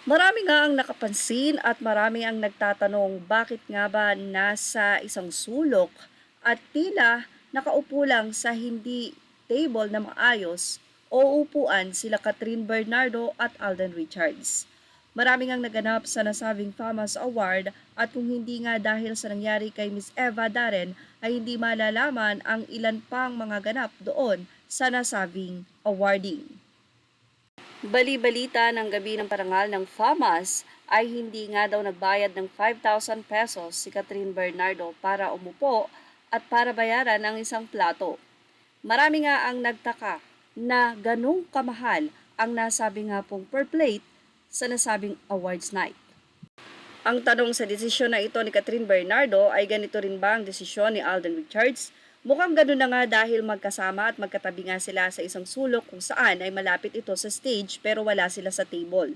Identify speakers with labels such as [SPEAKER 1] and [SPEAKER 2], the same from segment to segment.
[SPEAKER 1] Marami nga ang nakapansin at marami ang nagtatanong bakit nga ba nasa isang sulok at tila nakaupo lang sa hindi table na maayos o upuan sila Catherine Bernardo at Alden Richards. Maraming ang naganap sa nasabing FAMAS Award at kung hindi nga dahil sa nangyari kay Miss Eva Darren ay hindi malalaman ang ilan pang mga ganap doon sa nasabing awarding. Bali-balita ng gabi ng parangal ng FAMAS ay hindi nga daw nagbayad ng 5,000 pesos si Catherine Bernardo para umupo at para bayaran ang isang plato. Marami nga ang nagtaka na ganong kamahal ang nasabi nga pong per plate sa nasabing awards night. Ang tanong sa desisyon na ito ni Catherine Bernardo ay ganito rin ba ang desisyon ni Alden Richards? Mukhang ganun na nga dahil magkasama at magkatabi nga sila sa isang sulok kung saan ay malapit ito sa stage pero wala sila sa table.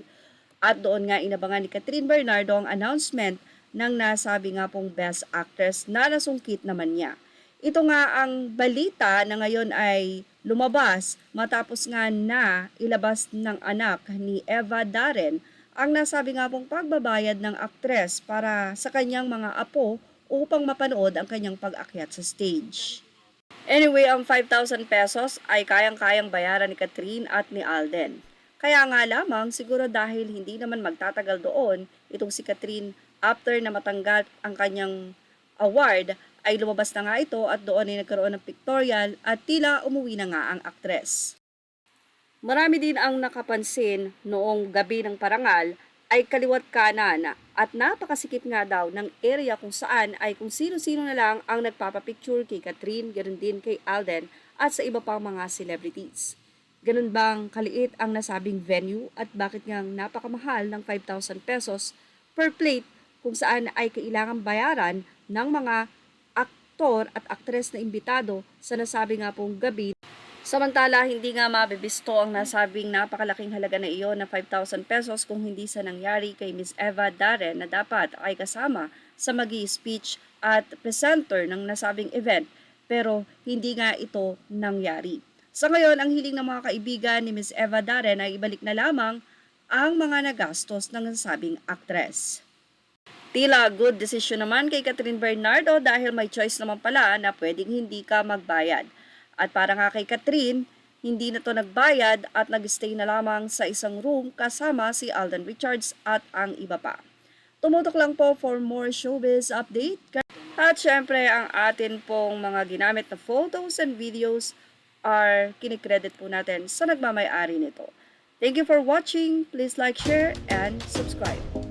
[SPEAKER 1] At doon nga inabangan ni Catherine Bernardo ang announcement ng nasabi nga pong Best Actress na nasungkit naman niya. Ito nga ang balita na ngayon ay lumabas matapos nga na ilabas ng anak ni Eva Darren ang nasabi nga pong pagbabayad ng aktres para sa kanyang mga apo upang mapanood ang kanyang pag-akyat sa stage. Anyway, ang 5,000 pesos ay kayang-kayang bayaran ni Catherine at ni Alden. Kaya nga lamang siguro dahil hindi naman magtatagal doon itong si Catherine after na matanggal ang kanyang award ay lumabas na nga ito at doon ay nagkaroon ng pictorial at tila umuwi na nga ang aktres. Marami din ang nakapansin noong gabi ng parangal ay kaliwat kanan at napakasikip nga daw ng area kung saan ay kung sino-sino na lang ang nagpapapicture kay Catherine, ganoon din kay Alden at sa iba pang mga celebrities. Ganun bang kaliit ang nasabing venue at bakit nga napakamahal ng 5,000 pesos per plate kung saan ay kailangan bayaran ng mga aktor at aktres na imbitado sa nasabi nga pong gabi. Samantala, hindi nga mabibisto ang nasabing napakalaking halaga na iyon na 5,000 pesos kung hindi sa nangyari kay Miss Eva Darren na dapat ay kasama sa magi-speech at presenter ng nasabing event pero hindi nga ito nangyari. Sa ngayon, ang hiling ng mga kaibigan ni Miss Eva Darren ay ibalik na lamang ang mga nagastos ng nasabing aktres. Tila good decision naman kay Catherine Bernardo dahil may choice naman pala na pwedeng hindi ka magbayad. At para nga kay Catherine, hindi na to nagbayad at nag-stay na lamang sa isang room kasama si Alden Richards at ang iba pa. Tumutok lang po for more showbiz update. At syempre, ang atin pong mga ginamit na photos and videos are kinikredit po natin sa nagmamay-ari nito. Thank you for watching. Please like, share, and subscribe.